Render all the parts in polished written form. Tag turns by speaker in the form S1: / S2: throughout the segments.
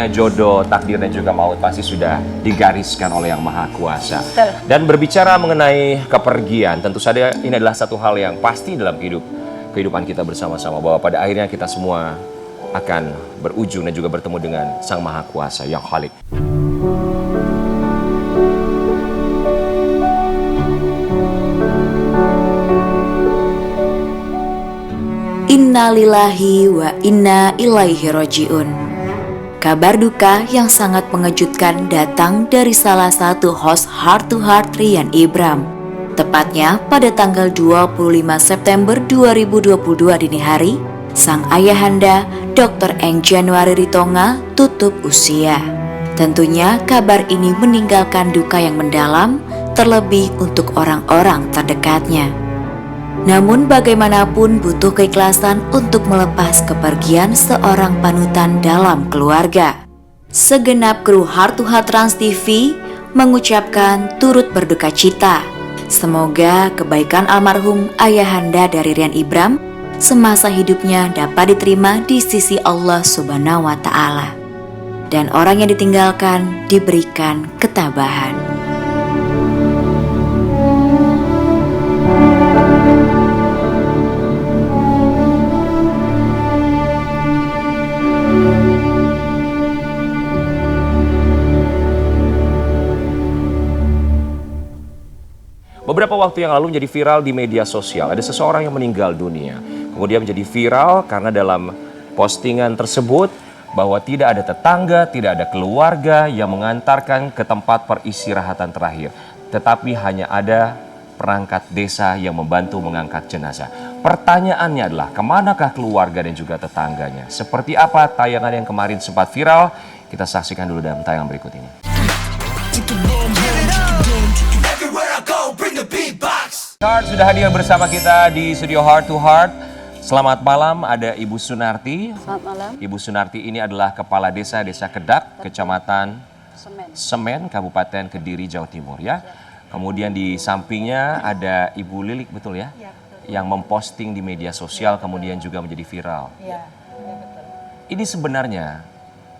S1: namanya jodoh, takdir dan juga maut pasti sudah digariskan oleh Yang Maha Kuasa.
S2: Betul.
S1: Dan berbicara mengenai kepergian, tentu saja ini adalah satu hal yang pasti dalam kehidupan kita bersama-sama, bahwa pada akhirnya kita semua akan berujung dan juga bertemu dengan Sang Maha Kuasa yang Khalik.
S3: Innalillahi wa inna ilaihi roji'un. Kabar duka yang sangat mengejutkan datang dari salah satu host Heart to Heart, Rian Ibram. Tepatnya pada tanggal 25 September 2022 dini hari, sang ayahanda Dr. Eng Januari Ritonga tutup usia. Tentunya kabar ini meninggalkan duka yang mendalam, terlebih untuk orang-orang terdekatnya. Namun bagaimanapun butuh keikhlasan untuk melepas kepergian seorang panutan dalam keluarga. Segenap kru Heart to Heart Trans TV mengucapkan turut berduka cita. Semoga kebaikan almarhum ayahanda dari Rian Ibram semasa hidupnya dapat diterima di sisi Allah Subhanahu wa Ta'ala, dan orang yang ditinggalkan diberikan ketabahan.
S1: Beberapa waktu yang lalu menjadi viral di media sosial. Ada seseorang yang meninggal dunia. Kemudian menjadi viral karena dalam postingan tersebut bahwa tidak ada tetangga, tidak ada keluarga yang mengantarkan ke tempat peristirahatan terakhir. Tetapi hanya ada perangkat desa yang membantu mengangkat jenazah. Pertanyaannya adalah, kemanakah keluarga dan juga tetangganya? Seperti apa tayangan yang kemarin sempat viral? Kita saksikan dulu dalam tayangan berikut ini. Heart sudah hadir bersama kita di studio Heart to Heart. Selamat malam, ada Ibu Sunarti.
S2: Selamat malam.
S1: Ibu Sunarti ini adalah Kepala Desa Kedak, Kecamatan Semen, Kabupaten Kediri, Jawa Timur ya. Kemudian di sampingnya ada Ibu Lilik, betul ya? Yang memposting di media sosial kemudian juga menjadi viral.
S2: Iya, betul.
S1: Ini sebenarnya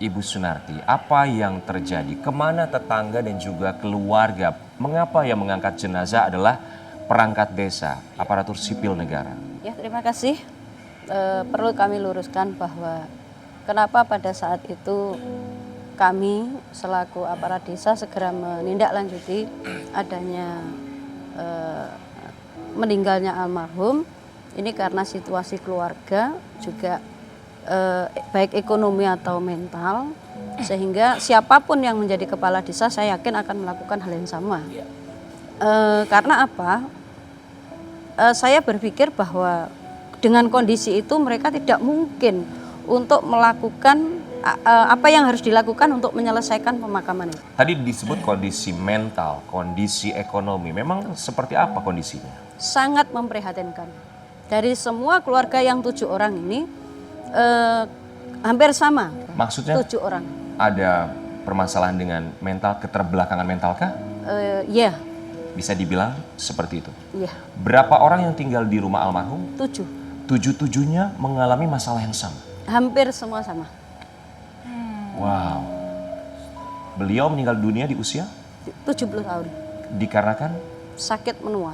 S1: Ibu Sunarti, apa yang terjadi? Kemana tetangga dan juga keluarga? Mengapa yang mengangkat jenazah adalah perangkat desa, aparatur sipil negara?
S2: Ya, terima kasih. Perlu kami luruskan bahwa kenapa pada saat itu kami selaku aparat desa segera menindaklanjuti adanya meninggalnya almarhum. Ini karena situasi keluarga juga baik ekonomi atau mental, sehingga siapapun yang menjadi kepala desa saya yakin akan melakukan hal yang sama. Karena apa? Saya berpikir bahwa dengan kondisi itu mereka tidak mungkin untuk melakukan apa yang harus dilakukan untuk menyelesaikan pemakaman itu.
S1: Tadi disebut kondisi mental, kondisi ekonomi. Memang seperti apa kondisinya?
S2: Sangat memprihatinkan. Dari semua keluarga yang 7 orang ini hampir sama.
S1: Maksudnya
S2: 7 orang.
S1: Ada permasalahan dengan mental, keterbelakangan mental kah?
S2: Iya.
S1: Bisa dibilang seperti itu.
S2: Iya.
S1: Berapa orang yang tinggal di rumah almarhum?
S2: 7.
S1: 7-7-nya mengalami masalah yang sama.
S2: Hampir semua sama.
S1: Wow. Beliau meninggal dunia di usia
S2: 70 tahun.
S1: dikarenakan
S2: Sakit menua.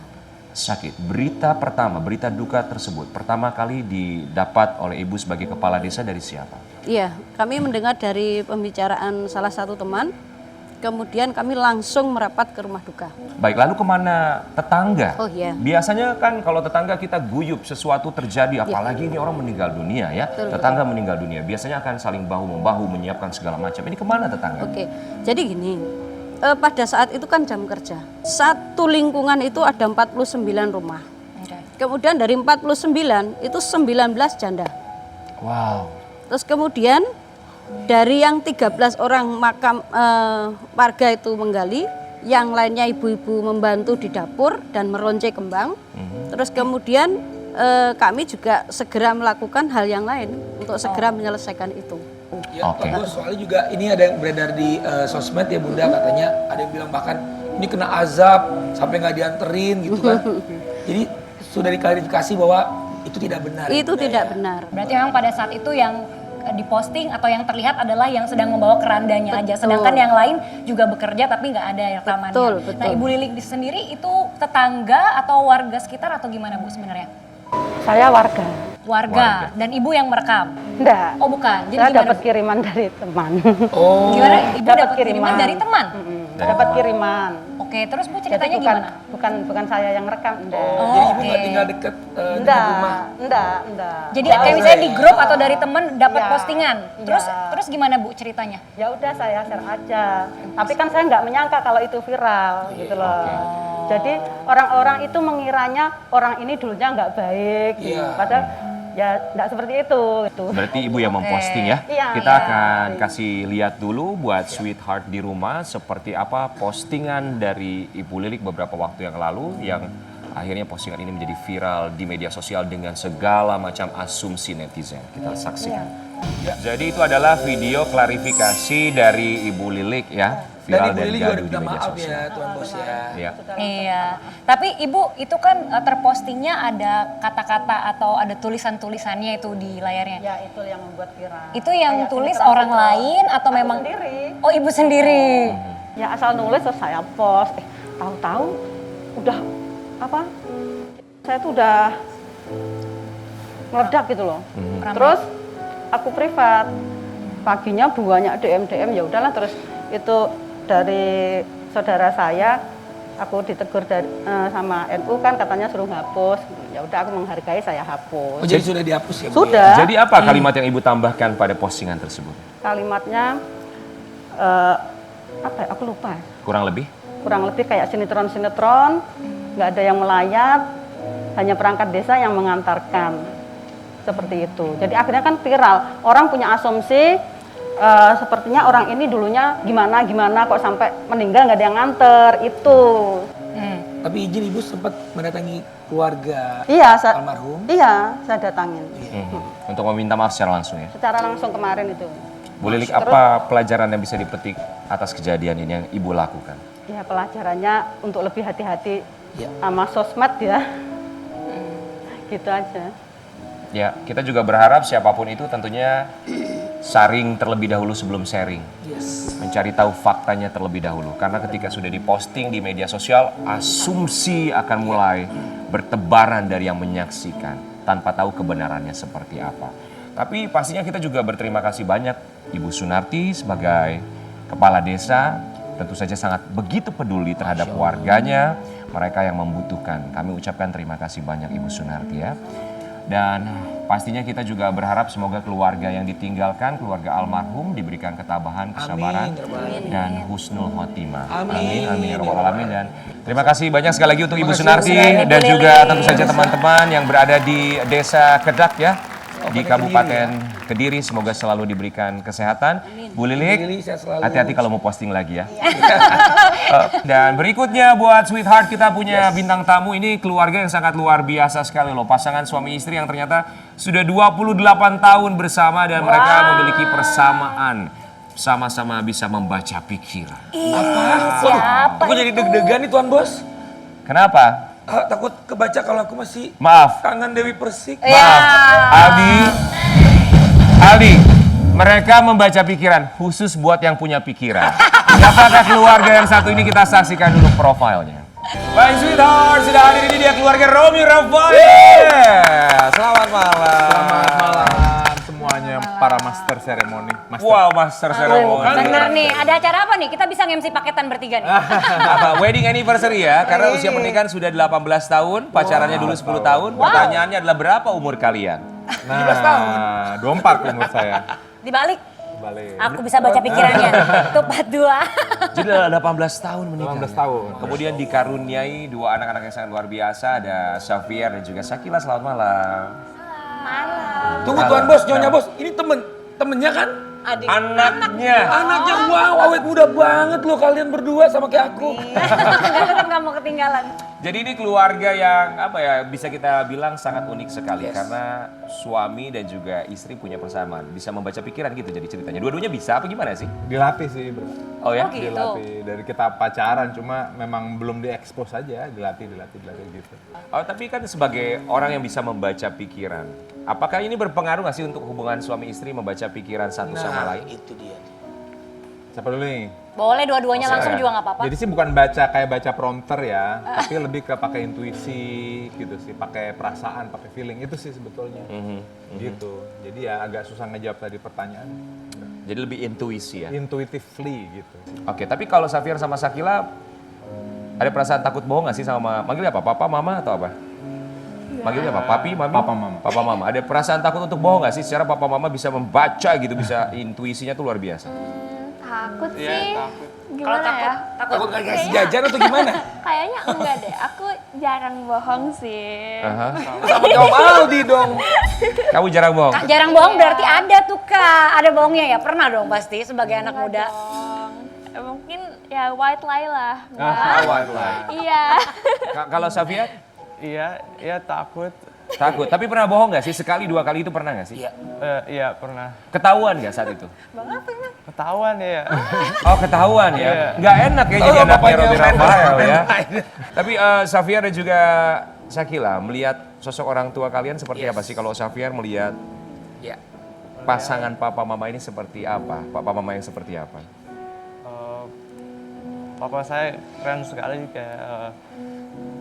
S1: sakit. Berita pertama, berita duka tersebut pertama kali didapat oleh Ibu sebagai kepala desa dari siapa?
S2: Iya, kami mendengar dari pembicaraan salah satu teman. Kemudian kami langsung merapat ke rumah duka.
S1: Baik, lalu kemana tetangga?
S2: Oh iya.
S1: Biasanya kan kalau tetangga kita guyup sesuatu terjadi, apalagi ini orang meninggal dunia ya.
S2: Betul,
S1: tetangga meninggal dunia, biasanya akan saling bahu-membahu menyiapkan segala macam. Ini kemana tetangga?
S2: Oke, jadi gini, pada saat itu kan jam kerja. Satu lingkungan itu ada 49 rumah. Kemudian dari 49 itu 19 janda.
S1: Wow.
S2: Terus kemudian dari yang 13 orang makam warga itu menggali, yang lainnya ibu-ibu membantu di dapur dan meronce kembang. Terus kemudian kami juga segera melakukan hal yang lain untuk segera menyelesaikan itu.
S4: Ya,
S1: Oke.
S4: bagus. Soalnya juga ini ada yang beredar di sosmed ya Bunda, katanya ada yang bilang bahkan ini kena azab sampai nggak dianterin gitu kan. Jadi sudah diklarifikasi bahwa itu tidak benar.
S2: Itu tidak benar.
S5: Berarti memang pada saat itu yang diposting atau yang terlihat adalah yang sedang membawa kerandanya aja, sedangkan yang lain juga bekerja tapi nggak ada rekamannya.
S2: Betul,
S5: Nah,
S2: betul.
S5: Ibu Lilik sendiri itu tetangga atau warga sekitar atau gimana Bu sebenarnya?
S6: Saya warga.
S5: Warga. Dan Ibu yang merekam?
S6: Enggak.
S5: Oh bukan, jadi
S6: Saya
S5: gimana
S6: dapat
S5: Bu?
S6: kiriman dari teman.
S4: Oh.
S5: Gimana? Ibu dapat kiriman dari teman?
S6: Dapat kiriman.
S5: Oke, terus Bu
S6: Jadi
S5: ceritanya
S6: bukan
S5: gimana?
S6: bukan saya yang rekam, enggak.
S5: Oh,
S4: Jadi ibu
S5: oke.
S4: nggak tinggal deket dengan
S6: Enggak,
S4: rumah.
S6: enggak.
S5: Jadi kayak misalnya di grup atau dari teman dapat
S6: Iya.
S5: postingan. Terus
S6: Iya.
S5: terus gimana Bu ceritanya?
S6: Ya udah saya share aja. Tapi kan saya nggak menyangka kalau itu viral gitu loh. Jadi orang-orang itu mengiranya orang ini dulunya nggak baik, gitu.
S4: Iya.
S6: Padahal ya nggak seperti itu. Gitu.
S1: Berarti ibu yang memposting ya.
S6: Iya.
S1: Kita
S6: Iya.
S1: akan kasih lihat dulu buat Sweetheart di rumah seperti apa postingan dari Ibu Lilik beberapa waktu yang lalu yang akhirnya postingan ini menjadi viral di media sosial dengan segala macam asumsi netizen. Kita saksikan. Jadi itu adalah video klarifikasi dari Ibu Lilik ya.
S4: Dan
S1: Viral
S4: Ibu
S1: dan
S4: Lili juga
S1: gaduh di
S4: minta
S1: media
S4: maaf
S1: sosial.
S4: ya Tuan Bos ya.
S1: Ya.
S5: Iya. Tapi Ibu itu kan terpostingnya ada kata-kata atau ada tulisan-tulisannya itu di layarnya.
S6: Ya itu yang membuat viral.
S5: Itu yang
S6: Kayak
S5: tulis
S6: sinetron
S5: orang
S6: gitu.
S5: lain atau
S6: Aku
S5: memang
S6: sendiri.
S5: Oh, Ibu sendiri.
S6: Ya asal nulis terus saya post. Tahu-tahu udah apa? Saya tuh udah meledak gitu loh. Terus aku privat. Paginya banyak DM ya udahlah terus itu dari saudara saya aku ditegur dari, sama NU kan katanya suruh hapus. Ya udah aku menghargai saya hapus.
S4: Oh jadi sudah dihapus ya Bu?
S6: Sudah.
S1: Jadi apa kalimat yang Ibu tambahkan pada postingan tersebut?
S6: Kalimatnya apa ya? Aku lupa.
S1: Kurang lebih?
S6: Kurang lebih kayak sinetron, nggak ada yang melayat, hanya perangkat desa yang mengantarkan, seperti itu. Jadi akhirnya kan viral, orang punya asumsi sepertinya orang ini dulunya gimana kok sampai meninggal nggak ada yang nganter itu.
S4: Tapi izin Ibu sempat mendatangi keluarga
S6: Iya,
S4: almarhum.
S6: iya saya datangin
S1: Untuk meminta maaf secara langsung ya.
S6: secara langsung kemarin itu.
S1: Bu Lilik, apa pelajaran yang bisa dipetik atas kejadian ini yang Ibu lakukan?
S6: Ya pelajarannya untuk lebih hati-hati sama sosmed ya, gitu aja.
S1: Ya, kita juga berharap siapapun itu tentunya saring terlebih dahulu sebelum sharing.
S4: Yes.
S1: Mencari tahu faktanya terlebih dahulu. Karena ketika sudah diposting di media sosial, asumsi akan mulai bertebaran dari yang menyaksikan tanpa tahu kebenarannya seperti apa. Tapi pastinya kita juga berterima kasih banyak Ibu Sunarti sebagai kepala desa. Tentu saja sangat begitu peduli terhadap warganya, mereka yang membutuhkan. Kami ucapkan terima kasih banyak Ibu Sunarti ya. Dan pastinya kita juga berharap semoga keluarga yang ditinggalkan, keluarga almarhum diberikan ketabahan, kesabaran, dan husnul khotimah.
S4: Amin.
S1: Amin ya rabbal alamin. Dan terima kasih banyak sekali lagi untuk Ibu Sunarti
S5: Ibu
S1: dan
S5: Lilik.
S1: juga tentu saja teman-teman yang berada di Desa Kedak ya. Di Kabupaten Kediri, semoga selalu diberikan kesehatan. Bu Lilik,
S4: Bu Lili, sehat selalu.
S1: hati-hati kalau mau posting lagi ya. Dan berikutnya buat Sweetheart kita punya bintang tamu, ini keluarga yang sangat luar biasa sekali loh. Pasangan suami istri yang ternyata sudah 28 tahun bersama dan mereka memiliki persamaan. Sama-sama bisa membaca pikiran.
S5: Siapa
S4: Aku jadi deg-degan nih Tuan Bos.
S1: Kenapa?
S4: Takut kebaca kalau aku masih
S1: Maaf,
S4: kangen Dewi Persik.
S1: maaf. Aldi, mereka membaca pikiran khusus buat yang punya pikiran. Siapakah keluarga yang satu ini, kita saksikan dulu profilnya. Baik Sweetheart, sudah hadir ini dia keluarga Romi Rafael. Selamat malam.
S7: Selamat malam semuanya para master seremoni.
S1: Wow, master ceremony.
S5: Bener nih, ada acara apa nih? Kita bisa nge-MC paketan bertiga nih.
S1: Apa, wedding anniversary ya, karena usia pernikahan sudah 18 tahun, pacarannya dulu 10 tahun. Pertanyaannya adalah berapa umur kalian?
S7: 17 tahun. 24 umur saya.
S5: Dibalik,
S7: Balik.
S5: aku bisa baca pikirannya. Itu 42.
S1: Jadi 18 tahun menikah.
S7: 18 tahun.
S1: Kemudian dikaruniai dua anak-anak yang sangat luar biasa, ada Xavier dan juga Sakila. Selamat malam.
S4: Tunggu Tuan Bos, Nyonya Bos. Ini temennya kan?
S1: Anaknya.
S4: Anaknya wow, awet muda banget loh kalian berdua sama kayak aku.
S5: Tetap nggak mau ketinggalan.
S1: Jadi ini keluarga yang apa ya, bisa kita bilang sangat unik sekali karena suami dan juga istri punya persamaan, bisa membaca pikiran gitu jadi ceritanya. Dua-duanya bisa apa gimana sih?
S7: Dilatih sih bro.
S1: Oh ya?
S5: Oh, gitu.
S7: Dilatih dari kita pacaran, cuma memang belum diekspos aja. Dilatih gitu.
S1: Oh tapi kan sebagai orang yang bisa membaca pikiran, Apakah ini berpengaruh nggak sih untuk hubungan suami istri membaca pikiran satu sama lain?
S4: Itu dia.
S7: Siapa dulu nih?
S5: Boleh dua-duanya langsung juga nggak apa-apa.
S7: Jadi sih bukan baca kayak baca prompter ya, tapi lebih ke pakai intuisi gitu sih, pakai perasaan, pakai feeling itu sih sebetulnya. Gitu. Jadi ya agak susah ngejawab tadi pertanyaan.
S1: Jadi lebih intuisi ya.
S7: Intuitively gitu.
S1: Oke, tapi kalau Safir sama Sakila ada perasaan takut bohong nggak sih sama manggilnya apa? Papa, mama atau apa? Manggilnya apa? Papi, mami?
S7: Papa, mama.
S1: Papa, mama. Ada perasaan takut untuk bohong nggak sih? Secara papa, mama bisa membaca gitu, bisa intuisinya tuh luar biasa.
S8: Takut sih.
S5: Kalau
S8: Gimana ya?
S4: Takut gak kasih jajan atau gimana?
S8: Kayaknya enggak deh. Aku jarang bohong sih.
S1: Aha.
S4: Sama kaum Aldi dong.
S1: Kamu jarang bohong?
S5: Kak, jarang bohong berarti ada tuh Kak. Ada bohongnya ya? Pernah dong pasti sebagai anak muda.
S8: Bohong. Mungkin ya white lie lah. Iya.
S1: Kalau Safia?
S9: Iya takut.
S1: Takut. Tapi pernah bohong nggak sih? Sekali, dua kali itu pernah nggak sih?
S4: Iya.
S9: Iya pernah.
S1: Ketahuan nggak saat itu?
S9: Ketahuan ya.
S1: Oh ketahuan ya?
S9: Iya.
S1: Nggak enak ya jadi
S4: Oh,
S1: anaknya
S4: bapaknya
S1: Robi
S4: main
S1: Rafael ya?
S4: main.
S1: Tapi Safia dan juga Sakila melihat sosok orang tua kalian seperti apa sih? Kalau Safia melihat
S4: Ya.
S1: pasangan papa mama ini seperti apa? Papa mama yang seperti apa?
S9: Papa saya keren sekali kayak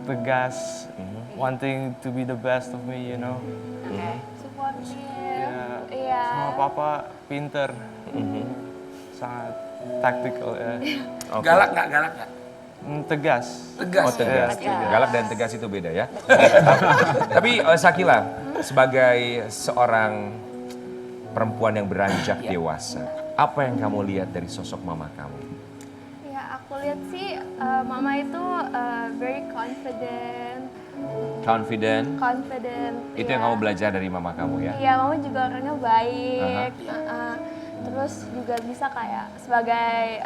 S9: tegas, wanting to be the best of me, you know.
S8: Supportive.
S9: Ya,
S8: Iya.
S9: sama papa pinter, sangat tactical ya.
S1: Oke.
S4: Galak nggak? Galak nggak?
S9: Tegas.
S4: Tegas.
S1: Oh tegas.
S9: Iya.
S1: Galak dan tegas itu beda ya. Tapi Sakila sebagai seorang perempuan yang beranjak dewasa, apa yang kamu lihat dari sosok mama kamu?
S8: Ya aku lihat sih mama itu very confident.
S1: Confident. Itu yang
S8: iya.
S1: kamu belajar dari mama kamu ya?
S8: Iya, mama juga orangnya baik. Terus juga bisa kayak sebagai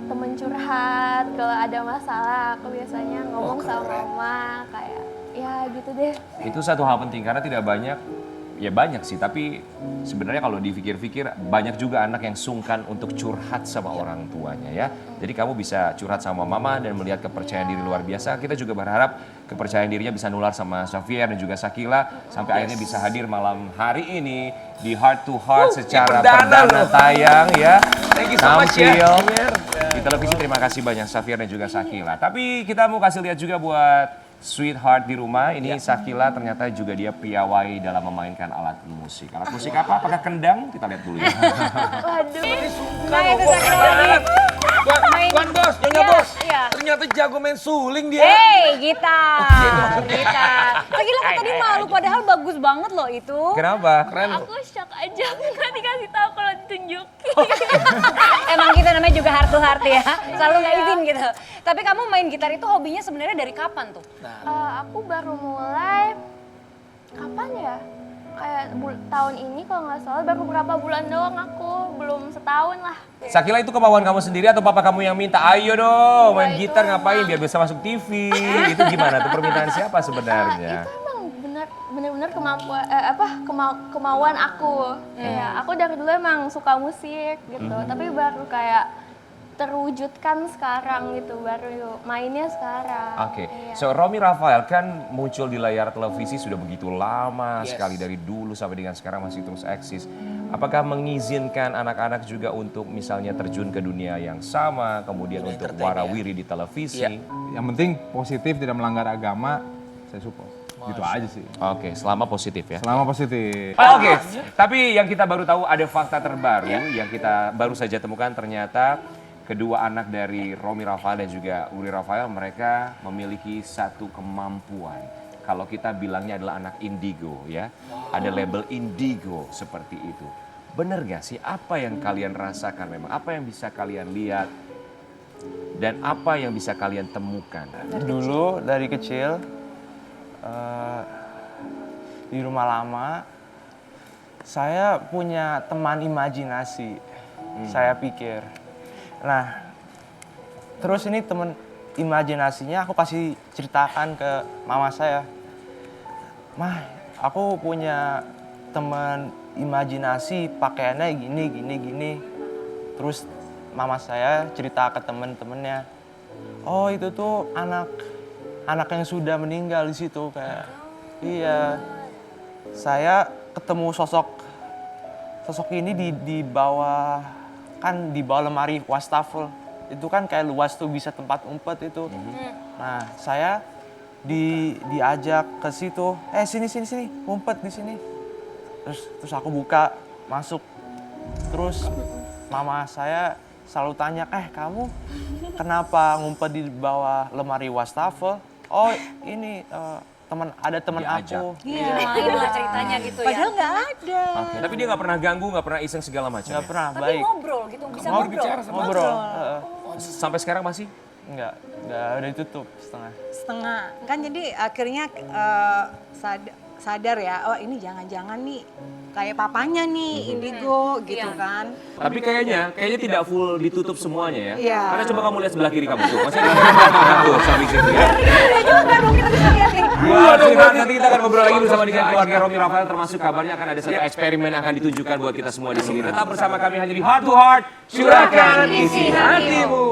S8: temen curhat kalau ada masalah. Aku biasanya ngomong sama mama kayak ya gitu deh.
S1: Itu satu hal penting karena tidak banyak, ya banyak sih, tapi sebenarnya kalau dipikir-pikir banyak juga anak yang sungkan untuk curhat sama orang tuanya ya. Jadi kamu bisa curhat sama mama dan melihat kepercayaan diri luar biasa. Kita juga berharap kepercayaan dirinya bisa nular sama Safia dan juga Sakila sampai akhirnya bisa hadir malam hari ini di Heart to Heart secara perdana tayang ya.
S4: Thank you so much ya.
S1: Tampil di televisi. Terima kasih banyak Safia dan juga Sakila. Tapi kita mau kasih lihat juga buat Sweetheart di rumah, ini Sakila ternyata juga dia piawai dalam memainkan alat musik. Alat musik apa? Apakah kendang? Kita lihat dulu ya.
S8: Waduh.
S5: Nah itu Sakila lagi.
S4: Tuan bos, nyonya
S5: Iya,
S4: bos.
S5: iya.
S4: Ternyata jago main suling dia.
S5: Hey, gitar. Sakila kok tadi malu padahal bagus banget loh itu.
S1: Kenapa?
S4: Keren loh.
S8: Aku shock aja nggak dikasih tahu kalau ditunjukin.
S5: Emang kita namanya juga heart to heart ya. Selalu nggak izin gitu. Tapi kamu main gitar itu hobinya sebenarnya dari kapan tuh?
S8: Aku baru mulai kapan ya? Kayak tahun ini kalau nggak salah baru berapa bulan doang aku, belum setahun lah.
S1: Sakila itu kemauan kamu sendiri atau papa kamu yang minta? Ayo dong main gitar ngapain biar bisa masuk TV. Itu gimana tuh permintaan siapa sebenarnya?
S8: Itu emang benar-benar kemauan aku. Ya, aku dari dulu emang suka musik gitu, tapi baru kayak terwujudkan sekarang gitu, baru mainnya sekarang.
S1: Oke,
S8: Iya.
S1: so Romi Rafael kan muncul di layar televisi sudah begitu lama sekali dari dulu sampai dengan sekarang masih terus eksis. Apakah mengizinkan anak-anak juga untuk misalnya terjun ke dunia yang sama, kemudian untuk warawiri di televisi?
S4: Iya.
S7: Yang penting positif, tidak melanggar agama, saya support. Gitu aja sih.
S1: Oke, selama positif ya.
S7: Selama positif.
S1: Oke, tapi yang kita baru tahu ada fakta terbaru yang kita baru saja temukan ternyata kedua anak dari Romi Rafael dan juga Uri Rafael mereka memiliki satu kemampuan. Kalau kita bilangnya adalah anak indigo ya. Ada label indigo seperti itu. Bener gak sih apa yang kalian rasakan memang? Apa yang bisa kalian lihat? Dan apa yang bisa kalian temukan?
S9: Dulu dari kecil di rumah lama saya punya teman imajinasi. Saya pikir. Nah, terus ini teman imajinasinya aku kasih ceritakan ke mama saya. Mah, aku punya teman imajinasi pakaiannya gini. Terus mama saya cerita ke teman-temannya. Oh, itu tuh anak yang sudah meninggal di situ kayak. Iya. saya ketemu sosok ini di bawah, kan di bawah lemari wastafel. Itu kan kayak luas tuh, bisa tempat umpet itu. Nah, saya diajak ke situ, sini, umpet di sini. Terus aku buka, masuk. Terus mama saya selalu tanya, kamu kenapa ngumpet di bawah lemari wastafel? Oh, ini ada teman aku.
S5: Iya, inilah ceritanya gitu ya.
S10: Padahal nggak ada.
S1: Tapi dia nggak pernah ganggu, nggak pernah iseng segala macam.
S9: Nggak pernah,
S5: Tapi
S9: baik.
S5: ngobrol gitu, bisa ngobrol.
S4: Bicara sama
S9: Ngobrol.
S1: Sampai sekarang masih?
S9: Enggak, udah ditutup setengah.
S10: Setengah. Kan jadi akhirnya sadar ya, oh ini jangan-jangan nih kayak papanya nih Indigo gitu kan.
S1: Tapi kayaknya tidak full ditutup semuanya ya.
S10: Iya.
S1: Karena coba kamu lihat sebelah kiri kamu tuh. Masih ada tuh samping situ ya.
S10: Iya juga dong, kita bisa lihat nih.
S1: Nanti kita akan ngobrol lagi bersama dengan keluarga Romi Rafael, termasuk kabarnya akan ada satu eksperimen yang akan ditunjukkan buat kita semua di sini. Tetap bersama kami hanya di Heart to Heart. Curahkan isi hatimu.